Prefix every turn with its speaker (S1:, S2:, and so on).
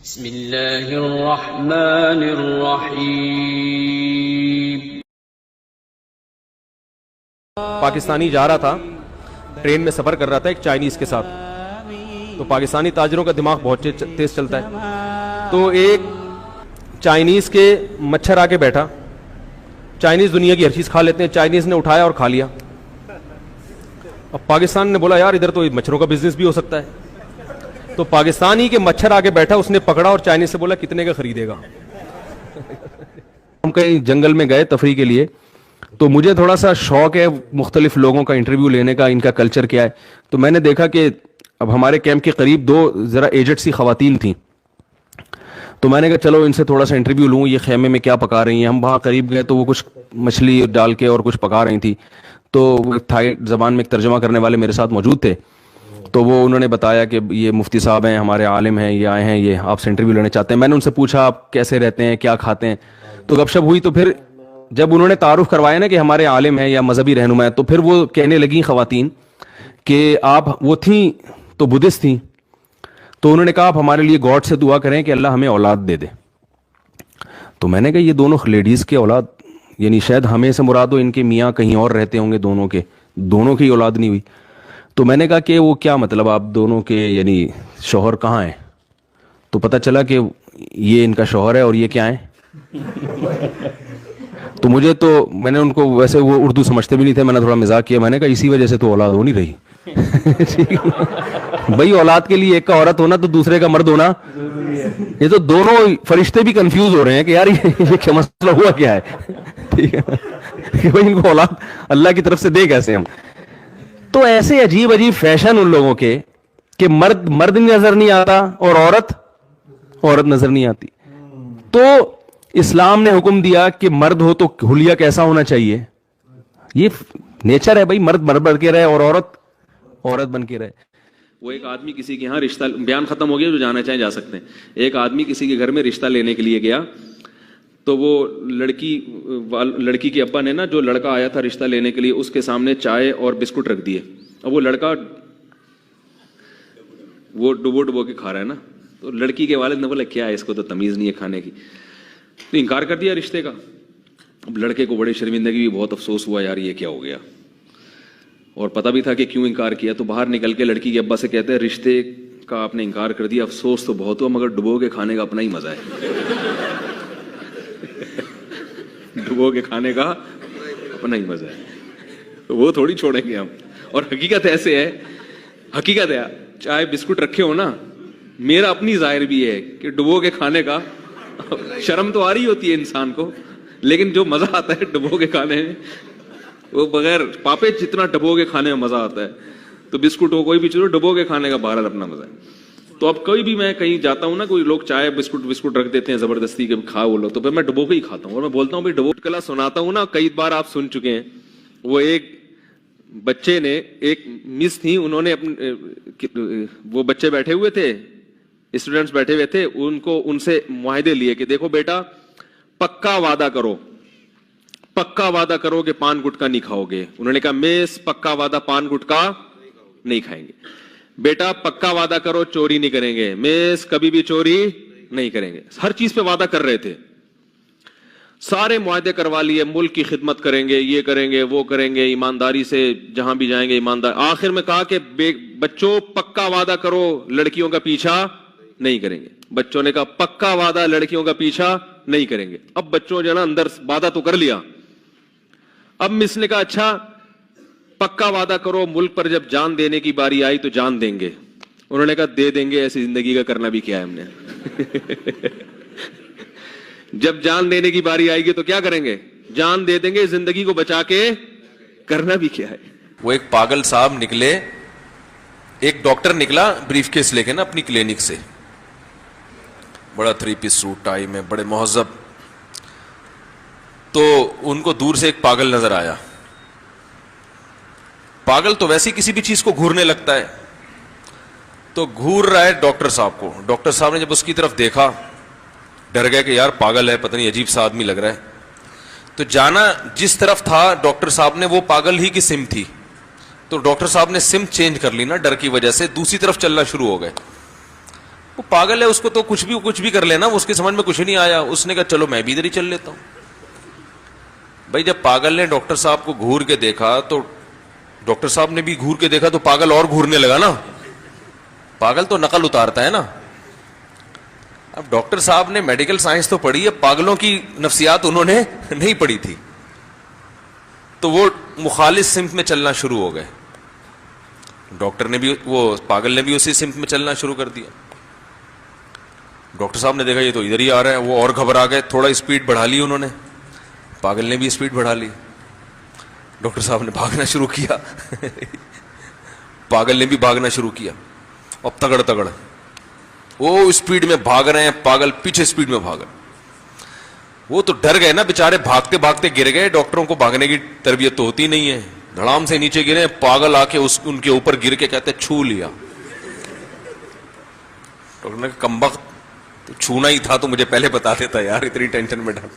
S1: بسم اللہ الرحمن الرحیم.
S2: پاکستانی جا رہا تھا, ٹرین میں سفر کر رہا تھا ایک چائنیز کے ساتھ. تو پاکستانی تاجروں کا دماغ بہت تیز چلتا ہے. تو ایک چائنیز کے مچھر آ کے بیٹھا. چائنیز دنیا کی ہر چیز کھا لیتے ہیں, چائنیز نے اٹھایا اور کھا لیا. اب پاکستان نے بولا یار ادھر تو مچھروں کا بزنس بھی ہو سکتا ہے. تو پاکستانی کے مچھر آ کے بیٹھا, اس نے پکڑا اور چائنیز سے بولا کتنے کا خریدے گا. ہم کہیں جنگل میں گئے تفریح کے لیے, تو مجھے تھوڑا سا شوق ہے مختلف لوگوں کا انٹرویو لینے کا, ان کا کلچر کیا ہے. تو میں نے دیکھا کہ اب ہمارے کیمپ کے قریب دو ذرا ایجڈ سی خواتین تھیں. تو میں نے کہا چلو ان سے تھوڑا سا انٹرویو لوں, یہ خیمے میں کیا پکا رہی ہیں. ہم وہاں قریب گئے تو وہ کچھ مچھلی ڈال کے اور کچھ پکا رہی تھی. تو تھائی زبان میں ایک ترجمہ کرنے والے میرے ساتھ موجود تھے. تو وہ انہوں نے بتایا کہ یہ مفتی صاحب ہیں, ہمارے عالم ہیں, یہ آئے ہیں, یہ آپ سے انٹرویو لینے چاہتے ہیں. میں نے ان سے پوچھا آپ کیسے رہتے ہیں, کیا کھاتے ہیں. تو گپ شپ ہوئی. تو پھر جب انہوں نے تعارف کروایا نا کہ ہمارے عالم ہیں یا مذہبی رہنما ہیں, تو پھر وہ کہنے لگیں خواتین کہ آپ وہ تھیں تو بدھسٹ تھیں. تو انہوں نے کہا آپ ہمارے لیے گاڈ سے دعا کریں کہ اللہ ہمیں اولاد دے دے. تو میں نے کہا یہ دونوں لیڈیز کے اولاد, یعنی شاید ہمیں سے مراد ہو ان کے میاں کہیں اور رہتے ہوں گے, دونوں کی اولاد نہیں ہوئی. تو میں نے کہا کہ وہ کیا مطلب آپ دونوں کے یعنی شوہر کہاں ہیں. تو پتہ چلا کہ یہ ان کا شوہر ہے اور یہ کیا ہیں. تو میں نے ان کو, ویسے وہ اردو سمجھتے بھی نہیں تھے, میں نے تھوڑا مزاق کیا. میں نے کہا اسی وجہ سے تو اولاد ہو نہیں رہی. بھائی اولاد کے لیے ایک کا عورت ہونا تو دوسرے کا مرد ہونا, یہ تو دونوں فرشتے بھی کنفیوز ہو رہے ہیں کہ یار یہ کیا مسئلہ ہوا کیا ہے. ٹھیک ہے کہ بھائی ان کو اولاد اللہ کی طرف سے دے کیسے ہم. تو ایسے عجیب فیشن ان لوگوں کے کہ مرد نظر نہیں آتا اور عورت نظر نہیں آتی. تو اسلام نے حکم دیا کہ مرد ہو تو حلیہ کیسا ہونا چاہیے. یہ نیچر ہے بھائی, مرد بن کے رہے اور عورت بن کے رہے. وہ ایک آدمی کسی کے یہاں رشتہ, بیان ختم ہو گیا, جو جانا چاہیں جا سکتے ہیں. ایک آدمی کسی کے گھر میں رشتہ لینے کے لیے گیا. تو وہ لڑکی کے ابا نے نا, جو لڑکا آیا تھا رشتہ لینے کے لیے, اس کے سامنے چائے اور بسکٹ رکھ دیے. اب وہ لڑکا وہ ڈبو کے کھا رہا ہے نا. تو لڑکی کے والد نے بولا کیا ہے, اس کو تو تمیز نہیں ہے کھانے کی. تو انکار کر دیا رشتے کا. اب لڑکے کو بڑی شرمندگی بھی, بہت افسوس ہوا یار یہ کیا ہو گیا, اور پتہ بھی تھا کہ کیوں انکار کیا. تو باہر نکل کے لڑکی کے ابا سے کہتے ہیں رشتے کا آپ نے انکار کر دیا, افسوس تو بہت ہوا, مگر ڈبو کے کھانے کا اپنا ہی مزہ ہے. ڈبو کے کھانے کا اپنا ہی مزہ ہے, تو وہ تھوڑی چھوڑیں گے ہم. اور حقیقت ایسے ہے, حقیقت ہے چائے بسکٹ رکھے ہو نا, میرا اپنی ظاہر بھی ہے کہ ڈبو کے کھانے کا شرم تو آ رہی ہوتی ہے انسان کو, لیکن جو مزہ آتا ہے ڈبو کے کھانے میں, وہ بغیر پاپے جتنا ڈبو کے کھانے میں مزہ آتا ہے. تو بسکٹ ہو کوئی بھی چیز ہو, ڈبو کے کھانے کا بہرحال اپنا مزہ ہے. تو اب کوئی بھی, میں کہیں جاتا ہوں نا, کوئی لوگ چائے بسکٹ رکھ دیتے ہیں زبردستی کے کھا وہ لو, تو پھر میں ڈبو کے ہی کھاتا ہوں. اور میں بولتا ہوں بھائی ڈبو کلا سناتا ہوں نا, کئی بار آپ سن چکے ہیں. وہ ایک بچے نے, ایک مس تھی, انہوں نے وہ بچے بیٹھے ہوئے تھے, اسٹوڈنٹس بیٹھے ہوئے تھے, ان سے معاہدے لیے کہ دیکھو بیٹا پکا وعدہ کرو کہ پان گٹکا نہیں کھاؤ گے. انہوں نے کہا میس پکا وعدہ پان گٹکا نہیں کھائیں گے. بیٹا پکا وعدہ کرو چوری نہیں کریں گے. میس کبھی بھی چوری نہیں کریں گے. ہر چیز پہ وعدہ کر رہے تھے, سارے معاہدے کروا لیے, ملک کی خدمت کریں گے, یہ کریں گے, وہ کریں گے, ایمانداری سے جہاں بھی جائیں گے ایماندار. آخر میں کہا کہ بچوں پکا وعدہ کرو لڑکیوں کا پیچھا نہیں کریں گے. بچوں نے کہا پکا وعدہ لڑکیوں کا پیچھا نہیں کریں گے. اب بچوں جو ہے نا اندر وعدہ تو کر لیا. اب مس نے کہا اچھا پکا وعدہ کرو ملک پر جب جان دینے کی باری آئی تو جان دیں گے. انہوں نے کہا دے دیں گے, ایسی زندگی کا کرنا بھی کیا ہے ہم نے. جب جان دینے کی باری آئے گی تو کیا کریں گے, جان دے دیں گے, زندگی کو بچا کے کرنا بھی کیا ہے. وہ ایک پاگل صاحب نکلے, ایک ڈاکٹر نکلا بریف کیس لے کے نا اپنی کلینک سے, بڑا 3 پیس سوٹ ٹائی میں, بڑے مہذب. تو ان کو دور سے ایک پاگل نظر آیا. پاگل تو ویسے ہی کسی بھی چیز کو گھورنے لگتا ہے, تو گھور رہا ہے ڈاکٹر صاحب کو. ڈاکٹر صاحب نے جب اس کی طرف دیکھا ڈر گئے کہ یار پاگل ہے, پتہ نہیں عجیب سا آدمی لگ رہا ہے. تو جانا جس طرف تھا ڈاکٹر صاحب نے, وہ پاگل ہی کی سمت تھی. تو ڈاکٹر صاحب نے سمت چینج کر لی نا ڈر کی وجہ سے, دوسری طرف چلنا شروع ہو گئے.
S3: وہ پاگل ہے, اس کو تو کچھ بھی کر لینا, اس کے سمجھ میں کچھ نہیں آیا, اس نے کہا چلو میں بھی ادھر ہی چل لیتا ہوں. بھائی جب پاگل نے ڈاکٹر صاحب کو گھور کے دیکھا تو ڈاکٹر صاحب نے بھی گھور کے دیکھا تو پاگل اور گھورنے لگا نا. پاگل تو نقل اتارتا ہے نا. اب ڈاکٹر صاحب نے میڈیکل سائنس تو پڑھی ہے, پاگلوں کی نفسیات انہوں نے نہیں پڑھی تھی, تو وہ مخالف سمت میں چلنا شروع ہو گئے. ڈاکٹر نے بھی, وہ پاگل نے بھی اسی سمت میں چلنا شروع کر دیا. ڈاکٹر صاحب نے دیکھا یہ تو ادھر ہی آ رہا ہے, وہ اور گھبرا گئے, تھوڑا اسپیڈ بڑھا لی انہوں نے, پاگل نے بھی اسپیڈ بڑھا لی. ڈاکٹر صاحب نے بھاگنا شروع کیا, پاگل نے بھی بھاگنا شروع کیا. اب تگڑ وہ اسپیڈ میں بھاگ رہے ہیں, پاگل پیچھے اسپیڈ میں بھاگ رہے. وہ تو ڈر گئے نا بیچارے, بھاگتے بھاگتے گر گئے. ڈاکٹروں کو بھاگنے کی تربیت تو ہوتی نہیں ہے. دھڑام سے نیچے گرے, پاگل آ کے ان کے اوپر گر کے کہتے چھو لیا. ڈاکٹر نے کہا کمبخت, تو چھونا ہی تھا تو مجھے پہلے بتا دیتا یار, اتنی ٹینشن میں ڈال.